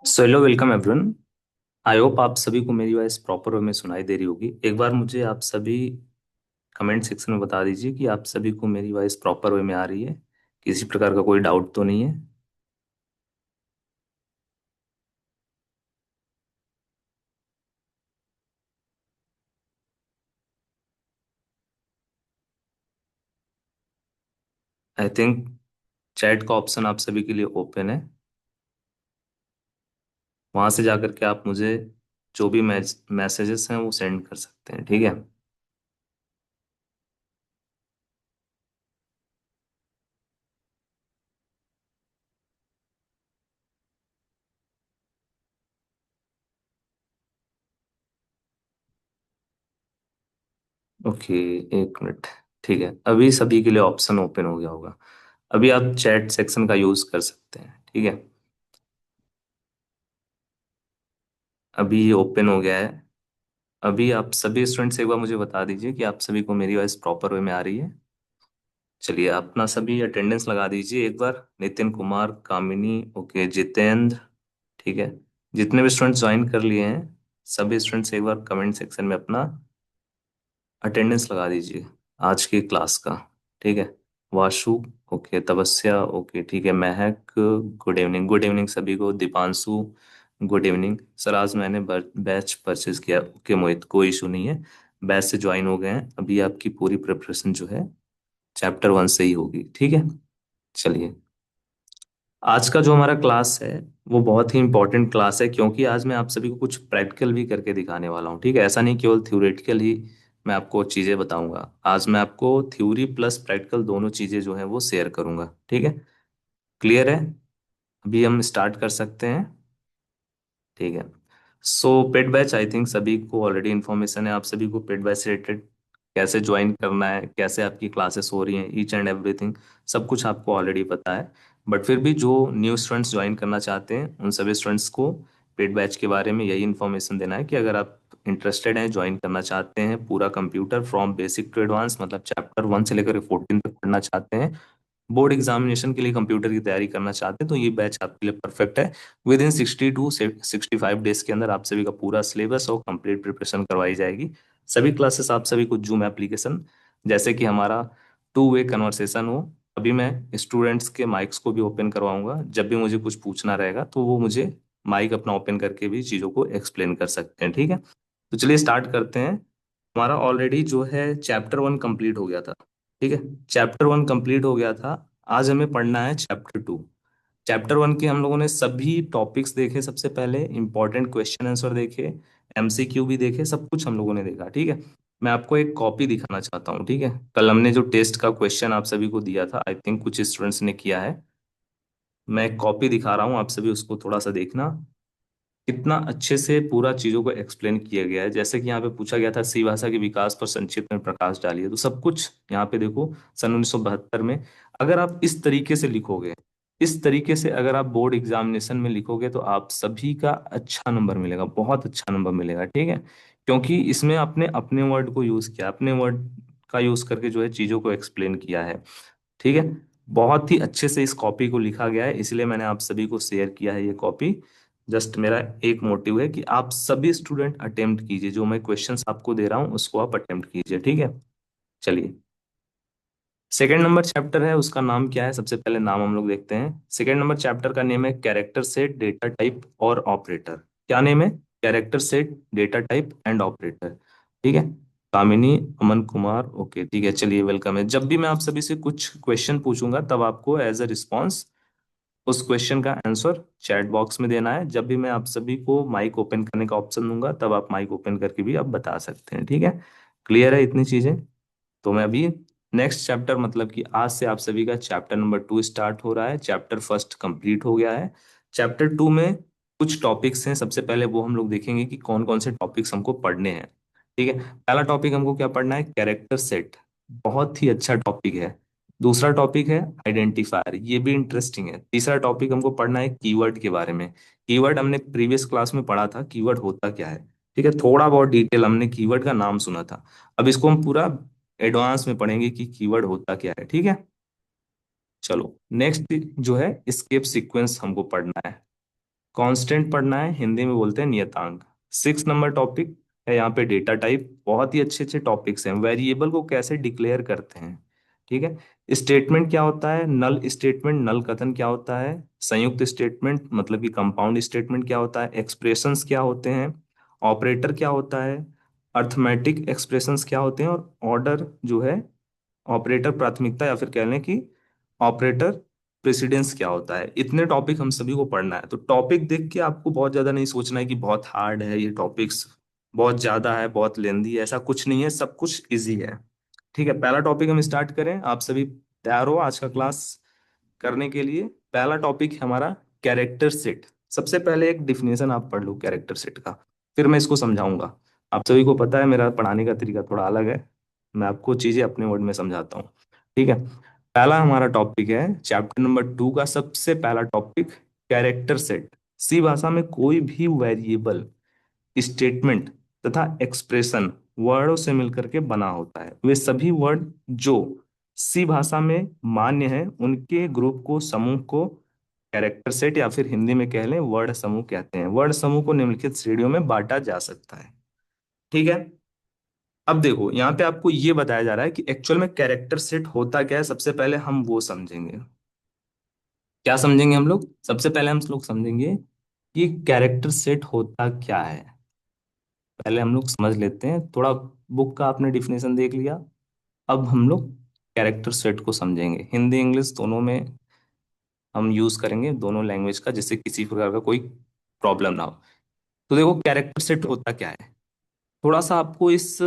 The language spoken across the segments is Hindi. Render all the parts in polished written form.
So hello welcome everyone. I hope आप सभी को मेरी वॉइस प्रॉपर वे में सुनाई दे रही होगी। एक बार मुझे आप सभी कमेंट सेक्शन में बता दीजिए कि आप सभी को मेरी वॉइस प्रॉपर वे में आ रही है। किसी प्रकार का कोई डाउट तो नहीं है। आई थिंक चैट का ऑप्शन आप सभी के लिए ओपन है। वहां से जाकर के आप मुझे जो भी मैसेजेस हैं वो सेंड कर सकते हैं, ठीक है। ओके, एक मिनट। ठीक है, अभी सभी के लिए ऑप्शन ओपन हो गया होगा। अभी आप चैट सेक्शन का यूज कर सकते हैं, ठीक है। अभी ये ओपन हो गया है। अभी आप सभी स्टूडेंट्स एक बार मुझे बता दीजिए कि आप सभी को मेरी वॉइस प्रॉपर वे में आ रही है। चलिए, अपना सभी अटेंडेंस लगा दीजिए एक बार। नितिन कुमार, कामिनी, ओके, जितेंद्र, ठीक है। जितने भी स्टूडेंट्स ज्वाइन कर लिए हैं, सभी स्टूडेंट्स एक बार कमेंट सेक्शन में अपना अटेंडेंस लगा दीजिए आज की क्लास का, ठीक है। वाशु, ओके, तपस्या, ओके, ठीक है। महक, गुड इवनिंग। गुड इवनिंग सभी को। Deepanshu, good evening sir. आज मैंने बैच परचेज किया, ओके मोहित, कोई इशू नहीं है। बैच से ज्वाइन हो गए हैं। अभी आपकी पूरी प्रिपरेशन जो है चैप्टर 1 से ही होगी, ठीक है। चलिए, आज का जो हमारा क्लास है वो बहुत ही इंपॉर्टेंट क्लास है, क्योंकि आज मैं आप सभी को कुछ प्रैक्टिकल भी करके दिखाने वाला हूँ, ठीक है। ऐसा नहीं केवल थ्योरेटिकल ही मैं आपको चीज़ें बताऊंगा। आज मैं आपको थ्योरी प्लस प्रैक्टिकल दोनों चीज़ें जो है वो शेयर करूंगा, ठीक है। क्लियर है? अभी हम स्टार्ट कर सकते हैं, ठीक है। सो पेड बैच, आई थिंक सभी को ऑलरेडी इन्फॉर्मेशन है। आप सभी को पेड बैच से रिलेटेड कैसे ज्वाइन करना है, कैसे आपकी क्लासेस हो रही हैं, ईच एंड एवरीथिंग सब कुछ आपको ऑलरेडी पता है। बट फिर भी जो न्यू स्टूडेंट्स ज्वाइन करना चाहते हैं उन सभी स्टूडेंट्स को पेड बैच के बारे में यही इन्फॉर्मेशन देना है कि अगर आप इंटरेस्टेड हैं, ज्वाइन करना चाहते हैं, पूरा computer from basic to advance मतलब चैप्टर 1 से लेकर 14 तक पढ़ना चाहते हैं, बोर्ड एग्जामिनेशन के लिए कंप्यूटर की तैयारी करना चाहते हैं, तो ये बैच आपके लिए परफेक्ट है। विद इन 60 to 65 डेज के अंदर आप सभी का पूरा सिलेबस और कंप्लीट प्रिपरेशन करवाई जाएगी। सभी क्लासेस आप सभी को जूम एप्लीकेशन, जैसे कि हमारा टू वे कन्वर्सेशन हो। अभी मैं स्टूडेंट्स के माइक्स को भी ओपन करवाऊंगा। जब भी मुझे कुछ पूछना रहेगा तो वो मुझे माइक अपना ओपन करके भी चीज़ों को एक्सप्लेन कर सकते हैं, ठीक है। तो चलिए स्टार्ट करते हैं। हमारा ऑलरेडी जो है चैप्टर 1 कंप्लीट हो गया था, ठीक है। चैप्टर 1 कंप्लीट हो गया था। आज हमें पढ़ना है चैप्टर 2। चैप्टर 1 के हम लोगों ने सभी टॉपिक्स देखे, सबसे पहले इंपॉर्टेंट क्वेश्चन आंसर देखे, एमसीक्यू भी देखे, सब कुछ हम लोगों ने देखा, ठीक है। मैं आपको एक कॉपी दिखाना चाहता हूँ, ठीक है। कल हमने जो टेस्ट का क्वेश्चन आप सभी को दिया था, आई थिंक कुछ स्टूडेंट्स ने किया है। मैं एक कॉपी दिखा रहा हूँ, आप सभी उसको थोड़ा सा देखना। कितना अच्छे से पूरा चीजों को एक्सप्लेन किया गया है। जैसे कि यहाँ पे पूछा गया था सी भाषा के विकास पर संक्षिप्त में प्रकाश डालिए, तो सब कुछ यहाँ पे देखो। सन 1972 में अगर आप इस तरीके से लिखोगे, इस तरीके से अगर आप बोर्ड एग्जामिनेशन में लिखोगे तो आप सभी का अच्छा नंबर मिलेगा, बहुत अच्छा नंबर मिलेगा, ठीक है। क्योंकि इसमें आपने अपने वर्ड को यूज किया, अपने वर्ड का यूज करके जो है चीजों को एक्सप्लेन किया है, ठीक है। बहुत ही अच्छे से इस कॉपी को लिखा गया है, इसलिए मैंने आप सभी को शेयर किया है ये कॉपी। जस्ट मेरा एक मोटिव है कि आप सभी स्टूडेंट अटेम्प्ट कीजिए, जो मैं क्वेश्चंस आपको दे रहा हूँ उसको आप अटेम्प्ट कीजिए, ठीक है। चलिए, सेकेंड नंबर चैप्टर है, उसका नाम क्या है? सबसे पहले नाम हम लोग देखते हैं। सेकेंड नंबर चैप्टर का नेम है कैरेक्टर सेट, डेटा टाइप और ऑपरेटर। क्या नेम है? Character set, data type and operator, ठीक है। कामिनी, अमन कुमार, ओके, ठीक है। चलिए, वेलकम है। जब भी मैं आप सभी से कुछ क्वेश्चन पूछूंगा तब आपको एज अ रिस्पॉन्स उस क्वेश्चन का आंसर चैट बॉक्स में देना है। जब भी मैं आप सभी को माइक ओपन करने का ऑप्शन दूंगा तब आप माइक ओपन करके भी आप बता सकते हैं, ठीक है। क्लियर है इतनी चीजें? तो मैं अभी नेक्स्ट चैप्टर, मतलब कि आज से आप सभी का चैप्टर नंबर 2 स्टार्ट हो रहा है। चैप्टर फर्स्ट कंप्लीट हो गया है। चैप्टर 2 में कुछ टॉपिक्स हैं। सबसे पहले वो हम लोग देखेंगे कि कौन कौन से टॉपिक्स हमको पढ़ने हैं, ठीक है। पहला टॉपिक हमको क्या पढ़ना है? कैरेक्टर सेट, बहुत ही अच्छा टॉपिक है। दूसरा टॉपिक है आइडेंटिफायर, ये भी इंटरेस्टिंग है। तीसरा टॉपिक हमको पढ़ना है कीवर्ड के बारे में। कीवर्ड हमने प्रीवियस क्लास में पढ़ा था, कीवर्ड होता क्या है, ठीक है। थोड़ा बहुत डिटेल हमने कीवर्ड का नाम सुना था। अब इसको हम पूरा एडवांस में पढ़ेंगे कि कीवर्ड होता क्या है, ठीक है। चलो, नेक्स्ट जो है स्केप सीक्वेंस हमको पढ़ना है। कांस्टेंट पढ़ना है, हिंदी में बोलते हैं नियतांक। 6 नंबर टॉपिक है यहाँ पे डेटा टाइप। बहुत ही अच्छे अच्छे टॉपिक्स हैं। वेरिएबल को कैसे डिक्लेयर करते हैं, ठीक है। स्टेटमेंट क्या होता है, नल स्टेटमेंट, नल कथन क्या होता है, संयुक्त स्टेटमेंट मतलब कि कंपाउंड स्टेटमेंट क्या होता है, एक्सप्रेशंस क्या होते हैं, ऑपरेटर क्या होता है, अर्थमेटिक एक्सप्रेशंस क्या होते हैं, और ऑर्डर जो है, ऑपरेटर प्राथमिकता या फिर कह लें कि ऑपरेटर प्रेसिडेंस क्या होता है। इतने टॉपिक हम सभी को पढ़ना है। तो टॉपिक देख के आपको बहुत ज्यादा नहीं सोचना है कि बहुत हार्ड है ये टॉपिक्स, बहुत ज्यादा है, बहुत लेंदी है, ऐसा कुछ नहीं है, सब कुछ इजी है। ठीक है, पहला टॉपिक हम स्टार्ट करें। आप सभी तैयार हो आज का क्लास करने के लिए? पहला टॉपिक है हमारा कैरेक्टर सेट। सबसे पहले एक डिफिनेशन आप पढ़ लो कैरेक्टर सेट का, फिर मैं इसको समझाऊंगा। आप सभी को पता है मेरा पढ़ाने का तरीका थोड़ा अलग है, मैं आपको चीजें अपने वर्ड में समझाता हूँ। ठीक है, पहला हमारा टॉपिक है चैप्टर नंबर 2 का सबसे पहला टॉपिक, कैरेक्टर सेट। सी भाषा में कोई भी वेरिएबल, स्टेटमेंट तथा एक्सप्रेशन वर्डों से मिलकर के बना होता है। वे सभी वर्ड जो सी भाषा में मान्य है उनके ग्रुप को, समूह को कैरेक्टर सेट या फिर हिंदी में कह लें वर्ड समूह कहते हैं। वर्ड समूह को निम्नलिखित श्रेणियों में बांटा जा सकता है। ठीक है, अब देखो यहाँ पे आपको ये बताया जा रहा है कि एक्चुअल में कैरेक्टर सेट होता क्या है। सबसे पहले हम वो समझेंगे। क्या समझेंगे हम लोग? सबसे पहले हम लोग समझेंगे कि कैरेक्टर सेट होता क्या है। पहले हम लोग समझ लेते हैं। थोड़ा बुक का आपने डिफिनेशन देख लिया, अब हम लोग कैरेक्टर सेट को समझेंगे। हिंदी इंग्लिश दोनों में हम यूज करेंगे, दोनों लैंग्वेज का, जिससे किसी प्रकार का कोई प्रॉब्लम ना हो। तो देखो कैरेक्टर सेट होता क्या है, थोड़ा सा आपको इस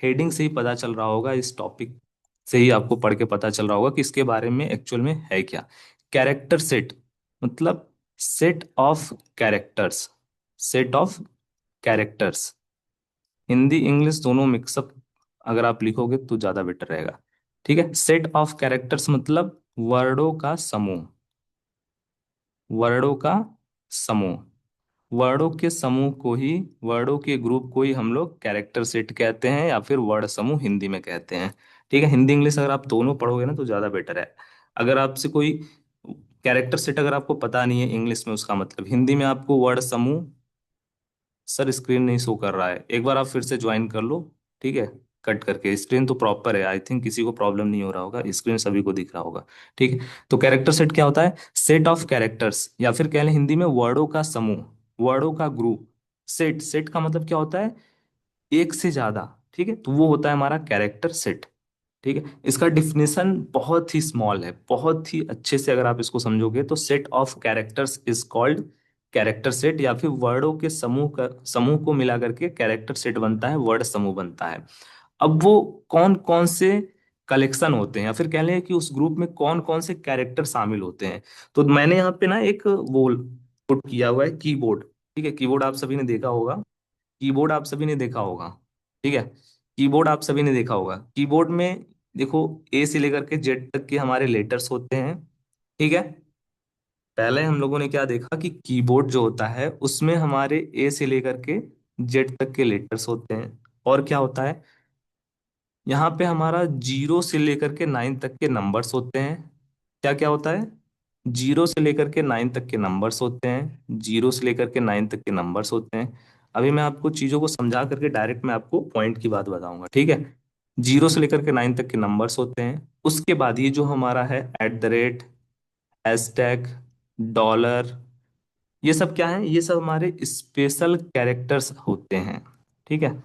हेडिंग से ही पता चल रहा होगा, इस टॉपिक से ही आपको पढ़ के पता चल रहा होगा कि इसके बारे में एक्चुअल में है क्या। कैरेक्टर सेट मतलब set of characters, set of characters. Hindi English दोनों मिक्सअप अगर आप लिखोगे तो ज्यादा बेटर रहेगा। ठीक है, सेट ऑफ कैरेक्टर्स मतलब वर्डों का समूह, वर्डों का समूह। वर्डों के समूह को ही, वर्डों के ग्रुप को ही हम लोग कैरेक्टर सेट कहते हैं या फिर वर्ड समूह हिंदी में कहते हैं। ठीक है, हिंदी इंग्लिश अगर आप दोनों पढ़ोगे ना तो ज्यादा बेटर है। अगर आपसे कोई कैरेक्टर सेट अगर आपको पता नहीं है इंग्लिश में, उसका मतलब हिंदी में आपको वर्ड समूह, सर स्क्रीन नहीं शो कर रहा है, एक बार आप फिर से ज्वाइन कर लो। ठीक है, कट करके, स्क्रीन तो प्रॉपर है, आई थिंक किसी को प्रॉब्लम नहीं हो रहा होगा, स्क्रीन सभी को दिख रहा होगा। ठीक है, तो कैरेक्टर सेट क्या होता है? सेट ऑफ कैरेक्टर्स या फिर कह लें हिंदी में वर्डों का समूह, वर्डों का ग्रुप। सेट, सेट का मतलब क्या होता है? एक से ज्यादा। ठीक है, तो वो होता है हमारा कैरेक्टर सेट। ठीक है, इसका डिफिनेशन बहुत ही स्मॉल है, बहुत ही अच्छे से अगर आप इसको समझोगे तो set of characters is called character set, या फिर वर्डों के समूह का, समूह को मिला करके कैरेक्टर सेट बनता है, वर्ड समूह बनता है। अब वो कौन कौन से कलेक्शन होते हैं या फिर कह लें कि उस ग्रुप में कौन कौन से कैरेक्टर शामिल होते हैं। तो मैंने यहाँ पे ना एक वो पुट किया हुआ है, कीबोर्ड। ठीक है, कीबोर्ड आप सभी ने देखा होगा, कीबोर्ड आप सभी ने देखा होगा। ठीक है, कीबोर्ड आप सभी ने देखा होगा। कीबोर्ड में देखो, ए से लेकर के जेड तक के हमारे लेटर्स होते हैं। ठीक है, पहले हम लोगों ने क्या देखा कि कीबोर्ड जो होता है उसमें हमारे ए से लेकर के जेड तक के लेटर्स होते हैं। और क्या होता है, यहाँ पे हमारा 0 से लेकर के 9 तक के नंबर्स होते हैं। क्या क्या होता है? 0 से लेकर के 9 तक के नंबर्स होते हैं, 0 से लेकर के 9 तक के नंबर्स होते हैं। अभी मैं आपको चीजों को समझा करके डायरेक्ट मैं आपको पॉइंट की बात बताऊंगा। ठीक है, 0 से लेकर के 9 तक के नंबर्स होते हैं। उसके बाद ये जो हमारा है @ हैशटैग, डॉलर, ये सब क्या है? ये सब हमारे स्पेशल कैरेक्टर्स होते हैं। ठीक है,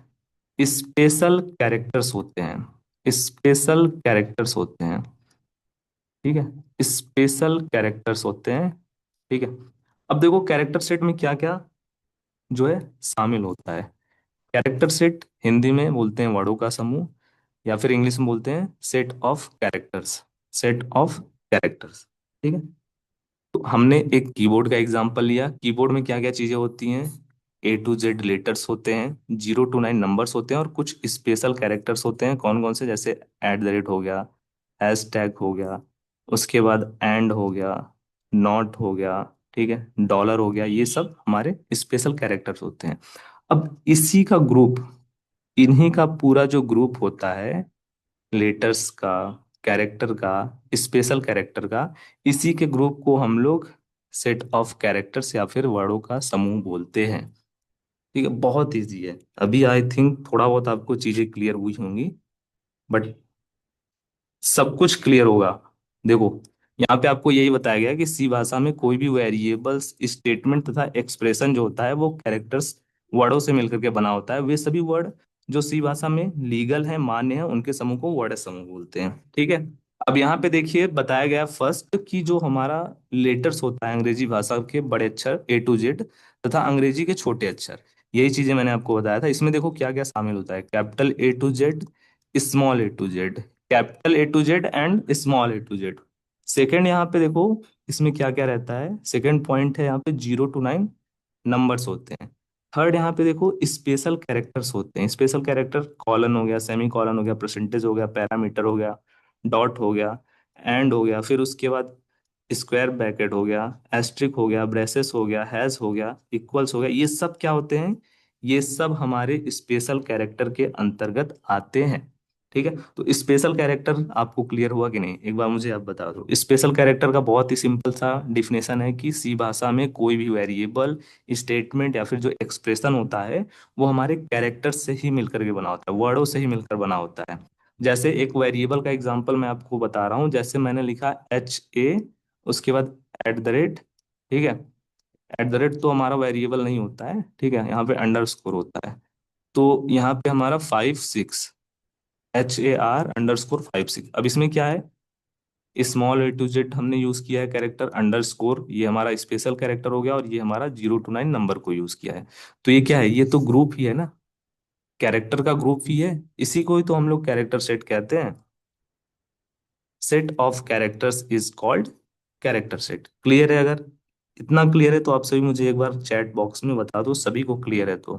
स्पेशल कैरेक्टर्स होते हैं, स्पेशल कैरेक्टर्स होते हैं। ठीक है, स्पेशल कैरेक्टर्स होते हैं। ठीक है, अब देखो कैरेक्टर सेट में क्या क्या जो है शामिल होता है। कैरेक्टर सेट हिंदी में बोलते हैं वर्डों का समूह, या फिर इंग्लिश में बोलते हैं set of characters, set of characters. ठीक है, तो हमने एक कीबोर्ड का एग्जांपल लिया। कीबोर्ड में क्या क्या चीजें होती हैं? A to Z लेटर्स होते हैं, 0 to 9 नंबर्स होते हैं, और कुछ स्पेशल कैरेक्टर्स होते हैं। कौन कौन से? जैसे @ हो गया, हैशटैग हो गया, उसके बाद एंड हो गया, नॉट हो गया, ठीक है, डॉलर हो गया, ये सब हमारे स्पेशल कैरेक्टर्स होते हैं। अब इसी का ग्रुप, इन्हीं का पूरा जो ग्रुप होता है लेटर्स का, कैरेक्टर का, स्पेशल कैरेक्टर का, इसी के ग्रुप को हम लोग सेट ऑफ कैरेक्टर्स या फिर वर्डों का समूह बोलते हैं। ठीक है, बहुत इजी है। अभी आई थिंक थोड़ा बहुत आपको चीजें क्लियर हुई होंगी, बट सब कुछ क्लियर होगा। देखो, यहाँ पे आपको यही बताया गया है कि सी भाषा में कोई भी वेरिएबल्स, स्टेटमेंट तथा एक्सप्रेशन जो होता है वो कैरेक्टर्स, वर्डों से मिलकर के बना होता है। वे सभी वर्ड जो सी भाषा में लीगल है, मान्य है, उनके समूह को वर्ड समूह बोलते हैं। ठीक है। अब यहाँ पे देखिए बताया गया फर्स्ट कि जो हमारा लेटर्स होता है अंग्रेजी भाषा के, बड़े अक्षर A to Z तथा अंग्रेजी के छोटे अक्षर, यही चीजें मैंने आपको बताया था। इसमें देखो क्या क्या शामिल होता है, capital A to Z, small A to Z, capital A to Z and small A to Z। Second यहाँ पे देखो इसमें क्या क्या रहता है, सेकंड पॉइंट है यहाँ पे 0 to 9 नंबर्स होते हैं। थर्ड यहाँ पे देखो स्पेशल कैरेक्टर्स होते हैं। स्पेशल कैरेक्टर कॉलन हो गया, सेमी कॉलन हो गया, परसेंटेज हो गया, पैरामीटर हो गया, डॉट हो गया, एंड हो गया, फिर उसके बाद स्क्वायर ब्रैकेट हो गया, एस्ट्रिक हो गया, ब्रेसेस हो गया, हैज हो गया, इक्वल्स हो गया। ये सब क्या होते हैं, ये सब हमारे स्पेशल कैरेक्टर के अंतर्गत आते हैं। ठीक है, तो स्पेशल कैरेक्टर आपको क्लियर हुआ कि नहीं, एक बार मुझे आप बता दो। स्पेशल कैरेक्टर का बहुत ही सिंपल सा डिफिनेशन है कि सी भाषा में कोई भी वेरिएबल, स्टेटमेंट या फिर जो एक्सप्रेशन होता है वो हमारे कैरेक्टर से ही मिलकर के बना होता है, वर्डों से ही मिलकर बना होता है। जैसे एक वेरिएबल का एग्जांपल मैं आपको बता रहा हूँ, जैसे मैंने लिखा HA, उसके बाद @ ठीक है, @ तो हमारा वेरिएबल नहीं होता है, ठीक है, यहाँ पे अंडरस्कोर होता है। तो यहाँ पे हमारा 5 6, HAR_5 6। अब इसमें क्या है, स्मॉल A to Z हमने यूज किया है कैरेक्टर अंडरस्कोर, ये हमारा स्पेशल कैरेक्टर हो गया, और ये हमारा 0 to 9 नंबर को यूज किया है। तो ये क्या है, ये तो ग्रुप ही है ना, कैरेक्टर का ग्रुप ही है। इसी को ही तो हम लोग कैरेक्टर सेट कहते हैं। Set of characters is called character set. Clear है? अगर इतना क्लियर है तो आप सभी मुझे एक बार चैट बॉक्स में बता दो, सभी को क्लियर है तो।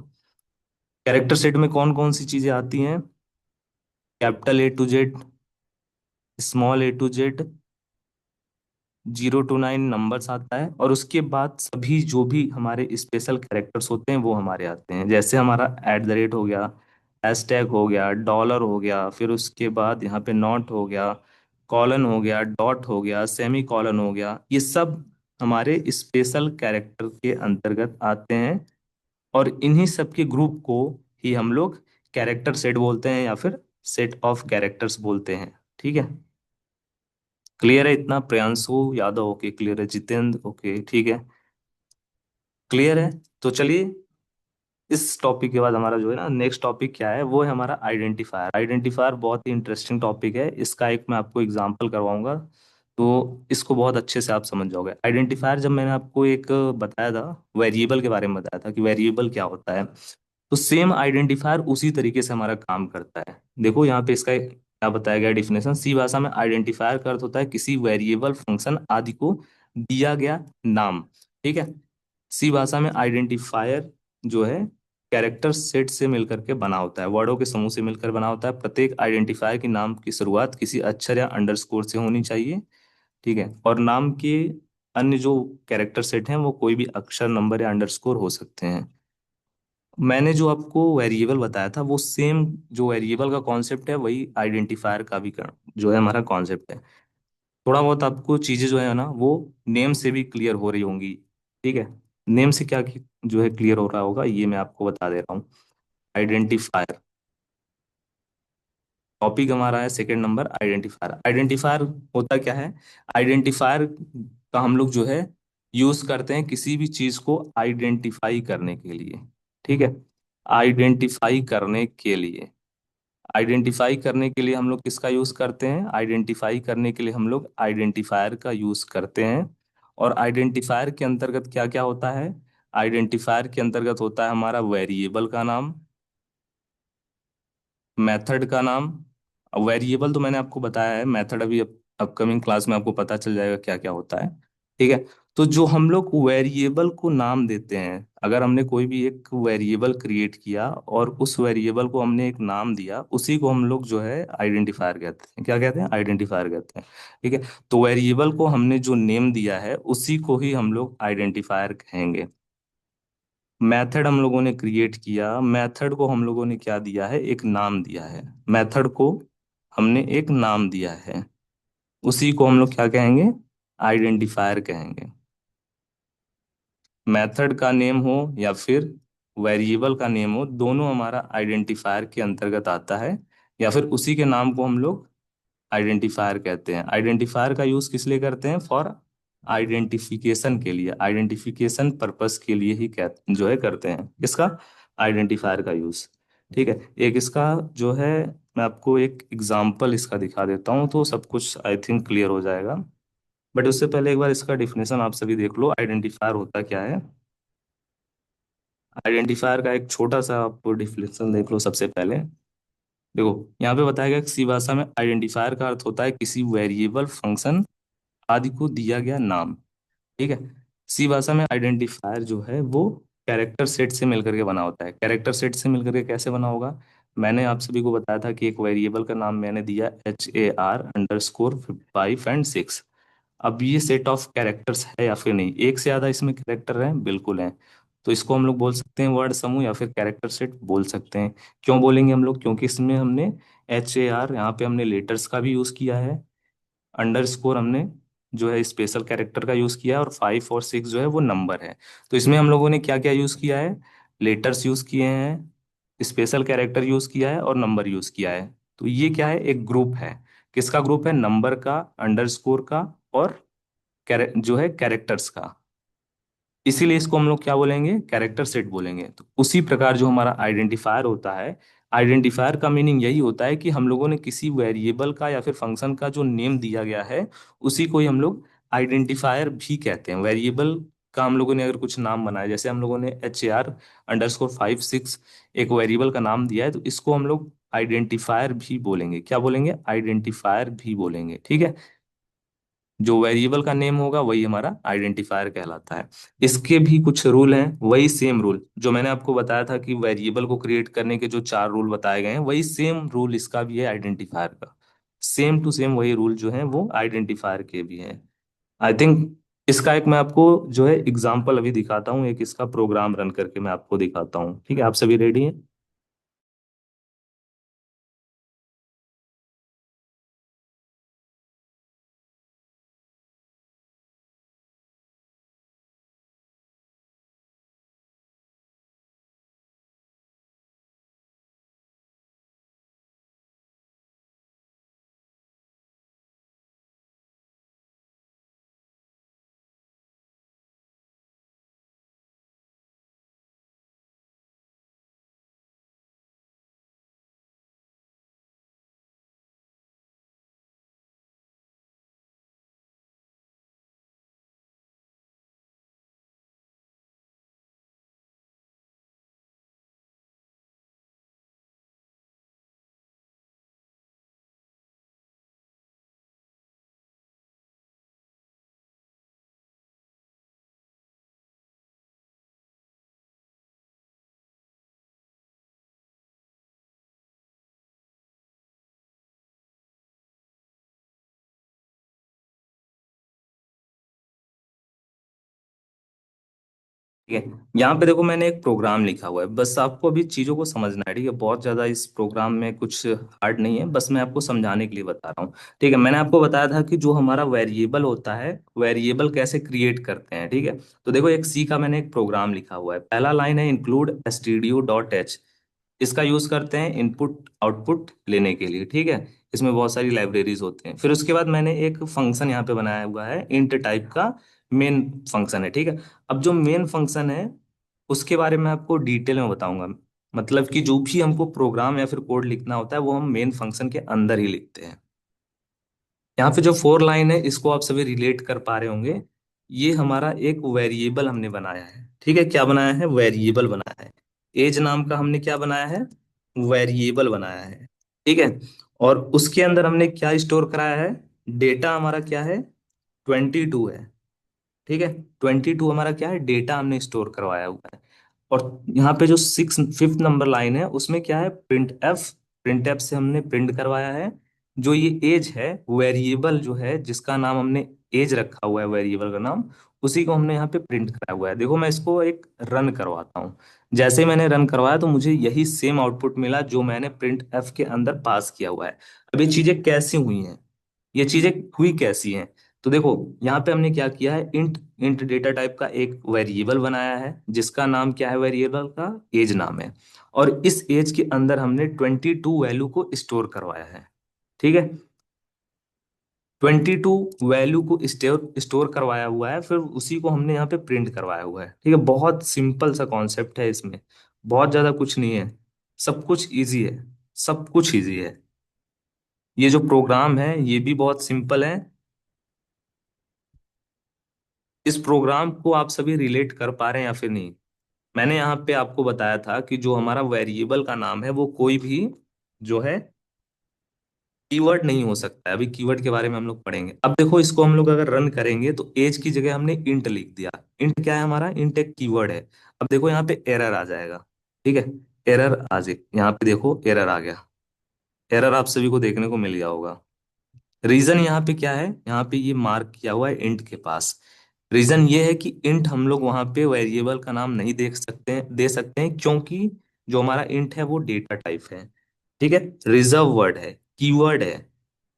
कैरेक्टर सेट में कौन कौन सी चीजें आती हैं, capital A to Z, small A to Z, 0 to 9 numbers आता है, और उसके बाद सभी जो भी हमारे स्पेशल कैरेक्टर्स होते हैं वो हमारे आते हैं। जैसे हमारा @ हो गया, हैशटैग हो गया, डॉलर हो गया, फिर उसके बाद यहाँ पे नॉट हो गया, कॉलन हो गया, डॉट हो गया, सेमी कॉलन हो गया, ये सब हमारे स्पेशल कैरेक्टर के अंतर्गत आते हैं। और इन्हीं सब के ग्रुप को ही हम लोग कैरेक्टर सेट बोलते हैं या फिर सेट ऑफ कैरेक्टर्स बोलते हैं। ठीक है, क्लियर है इतना? प्रियांशु यादव ओके, क्लियर है, जितेंद्र ओके, ठीक है, क्लियर है। तो चलिए, इस टॉपिक के बाद हमारा जो है ना नेक्स्ट टॉपिक क्या है, वो है हमारा आइडेंटिफायर। आइडेंटिफायर बहुत ही इंटरेस्टिंग टॉपिक है, इसका एक मैं आपको एग्जांपल करवाऊंगा, तो इसको बहुत अच्छे से आप समझ जाओगे। आइडेंटिफायर जब मैंने आपको एक बताया था, वेरिएबल के बारे में बताया था कि वेरिएबल क्या होता है, तो सेम आइडेंटिफायर उसी तरीके से हमारा काम करता है। देखो यहाँ पे इसका क्या बताया गया डिफिनेशन, सी भाषा में आइडेंटिफायर का अर्थ होता है किसी वेरिएबल, फंक्शन आदि को दिया गया नाम। ठीक है, सी भाषा में आइडेंटिफायर जो है कैरेक्टर सेट से मिलकर के बना होता है, वर्डों के समूह से मिलकर बना होता है। प्रत्येक आइडेंटिफायर के नाम की शुरुआत किसी अक्षर या अंडरस्कोर से होनी चाहिए। ठीक है, और नाम के अन्य जो कैरेक्टर सेट हैं वो कोई भी अक्षर, नंबर या अंडरस्कोर हो सकते हैं। मैंने जो आपको वेरिएबल बताया था वो सेम जो वेरिएबल का कॉन्सेप्ट है वही आइडेंटिफायर का भी जो है हमारा कॉन्सेप्ट है। थोड़ा बहुत आपको चीजें जो है ना वो नेम से भी क्लियर हो रही होंगी। ठीक है, नेम से क्या जो है क्लियर हो रहा होगा ये मैं आपको बता दे रहा हूँ। आइडेंटिफायर टॉपिक हमारा है, सेकंड नंबर आइडेंटिफायर। आइडेंटिफायर होता क्या है, आइडेंटिफायर का हम लोग जो है यूज करते हैं किसी भी चीज को आइडेंटिफाई करने के लिए। ठीक है, आइडेंटिफाई करने के लिए, आइडेंटिफाई करने के लिए हम लोग किसका यूज करते हैं, आइडेंटिफाई करने के लिए हम लोग आइडेंटिफायर का यूज करते हैं। और आइडेंटिफायर के अंतर्गत क्या क्या होता है, आइडेंटिफायर के अंतर्गत होता है हमारा वेरिएबल का नाम, मेथड का नाम। वेरिएबल तो मैंने आपको बताया है, मेथड अभी अपकमिंग क्लास में आपको पता चल जाएगा क्या क्या होता है। ठीक है, तो जो हम लोग वेरिएबल को नाम देते हैं, अगर हमने कोई भी एक वेरिएबल क्रिएट किया और उस वेरिएबल को हमने एक नाम दिया, उसी को हम लोग जो है आइडेंटिफायर कहते हैं। क्या कहते हैं, आइडेंटिफायर कहते हैं। ठीक है, तो वेरिएबल को हमने जो नेम दिया है उसी को ही हम लोग आइडेंटिफायर कहेंगे। मेथड हम लोगों ने क्रिएट किया, मेथड को हम लोगों ने क्या दिया है, एक नाम दिया है। मेथड को हमने एक नाम दिया है, उसी को हम लोग क्या कहेंगे, आइडेंटिफायर कहेंगे। मेथड का नेम हो या फिर वेरिएबल का नेम हो, दोनों हमारा आइडेंटिफायर के अंतर्गत आता है, या फिर उसी के नाम को हम लोग आइडेंटिफायर कहते हैं। आइडेंटिफायर का यूज किस लिए करते हैं? फॉर आइडेंटिफिकेशन के लिए, आइडेंटिफिकेशन पर्पस के लिए ही जो है करते हैं इसका आइडेंटिफायर का यूज। ठीक है, एक इसका जो है, मैं आपको एक एग्जांपल इसका दिखा देता हूँ तो सब कुछ आई थिंक क्लियर हो जाएगा। बट उससे पहले एक बार इसका डिफिनेशन आप सभी देख लो, आइडेंटिफायर होता क्या है। आइडेंटिफायर का एक छोटा सा आप डिफिनेशन देख लो सबसे पहले। देखो, यहाँ पे बताया गया कि सी भाषा में आइडेंटिफायर का अर्थ होता है किसी वेरिएबल, फंक्शन आदि को दिया गया नाम। ठीक है, सी भाषा में आइडेंटिफायर जो है वो कैरेक्टर सेट से मिलकर के बना होता है। कैरेक्टर सेट से मिलकर के कैसे बना होगा? मैंने आप सभी को बताया था कि एक वेरिएबल का नाम मैंने दिया HAR_5 and 6। अब ये सेट ऑफ कैरेक्टर्स है या फिर नहीं, एक से ज्यादा इसमें कैरेक्टर है, बिल्कुल है। तो इसको हम लोग बोल सकते हैं वर्ड समूह या फिर कैरेक्टर सेट बोल सकते हैं। क्यों बोलेंगे हम लोग? क्योंकि इसमें हमने HAR, यहाँ पे हमने लेटर्स का भी यूज किया है, अंडरस्कोर हमने जो है स्पेशल कैरेक्टर का यूज किया है, और 5 और 6 जो है वो नंबर है। तो इसमें हम लोगों ने क्या क्या यूज किया है? लेटर्स यूज किए हैं, स्पेशल कैरेक्टर यूज किया है, और नंबर यूज किया है। तो ये क्या है? एक ग्रुप है। किसका ग्रुप है? नंबर का, अंडरस्कोर का, और जो है कैरेक्टर्स का। इसीलिए इसको हम लोग क्या बोलेंगे? कैरेक्टर सेट बोलेंगे। तो उसी प्रकार जो हमारा आइडेंटिफायर होता है, आइडेंटिफायर का मीनिंग यही होता है कि हम लोगों ने किसी वेरिएबल का या फिर फंक्शन का जो नेम दिया गया है, उसी को ही हम लोग आइडेंटिफायर भी कहते हैं। वेरिएबल का हम लोगों ने अगर कुछ नाम बनाया, जैसे हम लोगों ने HAR_5 6 एक वेरिएबल का नाम दिया है, तो इसको हम लोग आइडेंटिफायर भी बोलेंगे। क्या बोलेंगे? आइडेंटिफायर भी बोलेंगे। ठीक है, जो वेरिएबल का नेम होगा वही हमारा आइडेंटिफायर कहलाता है। इसके भी कुछ रूल हैं, वही सेम रूल जो मैंने आपको बताया था कि वेरिएबल को क्रिएट करने के जो 4 रूल बताए गए हैं, वही सेम रूल इसका भी है आइडेंटिफायर का। सेम टू सेम वही रूल जो है वो आइडेंटिफायर के भी हैं। आई थिंक इसका एक मैं आपको जो है एग्जाम्पल अभी दिखाता हूँ, एक इसका प्रोग्राम रन करके मैं आपको दिखाता हूँ। ठीक है, आप सभी रेडी हैं? ठीक है, यहाँ पे देखो मैंने एक प्रोग्राम लिखा हुआ है, बस आपको अभी चीजों को समझना है। ठीक है, बहुत ज्यादा इस प्रोग्राम में कुछ हार्ड नहीं है, बस मैं आपको समझाने के लिए बता रहा हूँ। ठीक है, मैंने आपको बताया था कि जो हमारा वेरिएबल होता है, वेरिएबल कैसे क्रिएट करते हैं। ठीक है, तो देखो एक सी का मैंने एक प्रोग्राम लिखा हुआ है। पहला लाइन है इंक्लूड stdio.h। इसका यूज करते हैं इनपुट आउटपुट लेने के लिए। ठीक है, इसमें बहुत सारी लाइब्रेरीज होते हैं। फिर उसके बाद मैंने एक फंक्शन यहाँ पे बनाया हुआ है, इंट टाइप का मेन फंक्शन है। ठीक है, अब जो मेन फंक्शन है उसके बारे में आपको डिटेल में बताऊंगा। मतलब कि जो भी हमको प्रोग्राम या फिर कोड लिखना होता है वो हम मेन फंक्शन के अंदर ही लिखते हैं। यहाँ पे जो 4 लाइन है इसको आप सभी रिलेट कर पा रहे होंगे। ये हमारा एक वेरिएबल हमने बनाया है। ठीक है, क्या बनाया है? वेरिएबल बनाया है। एज नाम का हमने क्या बनाया है? वेरिएबल बनाया है। ठीक है, और उसके अंदर हमने क्या स्टोर कराया है? डेटा हमारा क्या है? 22 है। ठीक है, 22 हमारा क्या है? डेटा हमने स्टोर करवाया हुआ है। और यहाँ पे जो 5th नंबर लाइन है उसमें क्या है? Print F. प्रिंट एफ से हमने प्रिंट करवाया है जो ये एज है, वेरिएबल जो है जिसका नाम हमने एज रखा हुआ है, वेरिएबल का नाम, उसी को हमने यहाँ पे प्रिंट कराया हुआ है। देखो मैं इसको एक रन करवाता हूँ। जैसे ही मैंने रन करवाया तो मुझे यही सेम आउटपुट मिला जो मैंने प्रिंट एफ के अंदर पास किया हुआ है। अब ये चीजें कैसी हुई हैं? ये चीजें हुई कैसी हैं? तो देखो, यहाँ पे हमने क्या किया है, इंट इंट डेटा टाइप का एक वेरिएबल बनाया है जिसका नाम क्या है, वेरिएबल का एज नाम है। और इस एज के अंदर हमने 22 वैल्यू को स्टोर करवाया है। ठीक है, 22 वैल्यू को स्टोर स्टोर करवाया हुआ है, फिर उसी को हमने यहाँ पे प्रिंट करवाया हुआ है। ठीक है, बहुत सिंपल सा कॉन्सेप्ट है इसमें, बहुत ज्यादा कुछ नहीं है, सब कुछ इजी है, सब कुछ इजी है। ये जो प्रोग्राम है ये भी बहुत सिंपल है। इस प्रोग्राम को आप सभी रिलेट कर पा रहे हैं या फिर नहीं? मैंने यहाँ पे आपको बताया था कि जो हमारा वेरिएबल का नाम है वो कोई भी जो है कीवर्ड नहीं हो सकता है। अभी कीवर्ड के बारे में हम लोग पढ़ेंगे। अब देखो, इसको हम लोग अगर रन करेंगे तो एज की जगह हमने इंट लिख दिया। इंट क्या है हमारा, इंट एक कीवर्ड है। अब देखो यहाँ पे एरर आ जाएगा। ठीक है, एरर आ जाए, यहाँ पे देखो एरर आ गया। एरर आप सभी को देखने को मिल गया होगा। रीजन यहाँ पे क्या है, यहाँ पे ये मार्क किया हुआ है इंट के पास। रीजन ये है कि इंट हम लोग वहां पे वेरिएबल का नाम नहीं देख सकते हैं, दे सकते हैं, क्योंकि जो हमारा इंट है वो डेटा टाइप है। ठीक है, रिजर्व वर्ड है, कीवर्ड है,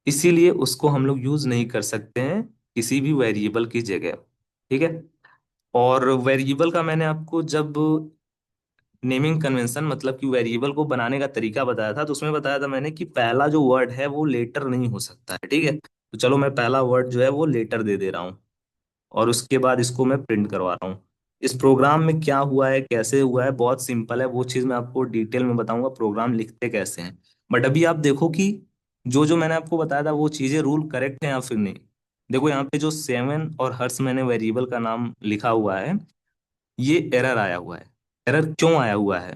इसीलिए उसको हम लोग यूज नहीं कर सकते हैं किसी भी वेरिएबल की जगह। ठीक है, और वेरिएबल का मैंने आपको जब नेमिंग कन्वेंशन मतलब कि वेरिएबल को बनाने का तरीका बताया था, तो उसमें बताया था मैंने कि पहला जो वर्ड है वो लेटर नहीं हो सकता है। ठीक है, तो चलो मैं पहला वर्ड जो है वो लेटर दे दे रहा हूँ, और उसके बाद इसको मैं प्रिंट करवा रहा हूँ। इस प्रोग्राम में क्या हुआ है, कैसे हुआ है, बहुत सिंपल है, वो चीज़ मैं आपको डिटेल में बताऊंगा प्रोग्राम लिखते कैसे हैं। बट अभी आप देखो कि जो जो मैंने आपको बताया था वो चीज़ें रूल करेक्ट है या फिर नहीं। देखो यहाँ पे जो सेवन और हर्ष मैंने वेरिएबल का नाम लिखा हुआ है, ये एरर आया हुआ है। एरर क्यों आया हुआ है?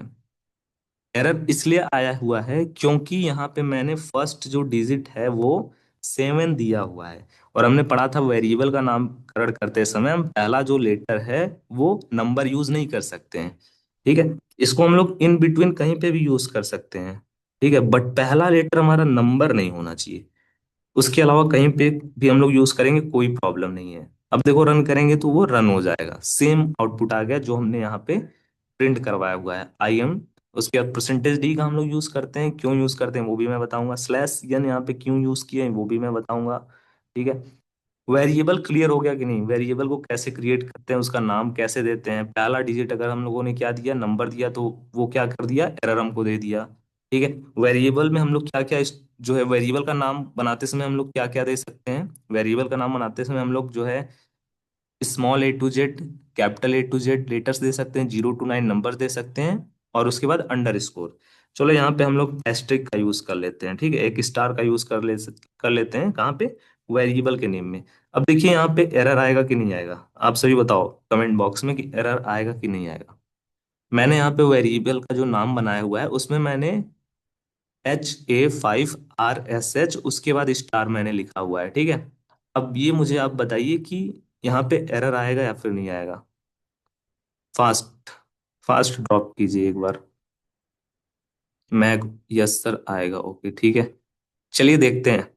एरर इसलिए आया हुआ है क्योंकि यहाँ पे मैंने फर्स्ट जो डिजिट है वो 7 दिया हुआ है, और हमने पढ़ा था वेरिएबल का नामकरण करते समय हम पहला जो लेटर है वो नंबर यूज नहीं कर सकते हैं। ठीक है, इसको हम लोग इन बिटवीन कहीं पे भी यूज कर सकते हैं। ठीक है, बट पहला लेटर हमारा नंबर नहीं होना चाहिए। उसके अलावा कहीं पे भी हम लोग यूज करेंगे कोई प्रॉब्लम नहीं है। अब देखो रन करेंगे तो वो रन हो जाएगा, सेम आउटपुट आ गया जो हमने यहाँ पे प्रिंट करवाया हुआ है, आई एम। उसके बाद परसेंटेज डी का हम लोग यूज करते हैं, क्यों यूज करते हैं वो भी मैं बताऊंगा। स्लैश एन यहाँ पे क्यों यूज किए हैं वो भी मैं बताऊंगा। ठीक है, वेरिएबल क्लियर हो गया कि नहीं, वेरिएबल को कैसे क्रिएट करते हैं, उसका नाम कैसे देते हैं। पहला डिजिट अगर हम लोगों ने क्या दिया, नंबर दिया, तो वो क्या कर दिया, एरर हमको दे दिया। ठीक है, वेरिएबल में हम लोग क्या क्या जो है वेरिएबल का नाम बनाते समय हम लोग क्या क्या दे सकते हैं, वेरिएबल का नाम बनाते समय हम लोग जो है small A to Z, capital A to Z letters दे सकते हैं, 0 to 9 नंबर दे सकते हैं, और उसके बाद अंडर स्कोर। चलो यहाँ पे हम लोग एस्ट्रिक का यूज कर लेते हैं। ठीक है, एक स्टार का यूज कर लेते हैं कहाँ पे, वेरिएबल के नेम में। अब देखिए यहाँ पे एरर आएगा कि नहीं आएगा, आप सभी बताओ कमेंट बॉक्स में कि एरर आएगा कि नहीं आएगा। मैंने यहाँ पे वेरिएबल का जो नाम बनाया हुआ है उसमें मैंने HA5RSH उसके बाद स्टार मैंने लिखा हुआ है। ठीक है, अब ये मुझे आप बताइए कि यहाँ पे एरर आएगा या फिर नहीं आएगा। फास्ट फास्ट ड्रॉप कीजिए एक बार। मैं, यस सर आएगा, ओके ठीक है। चलिए देखते हैं।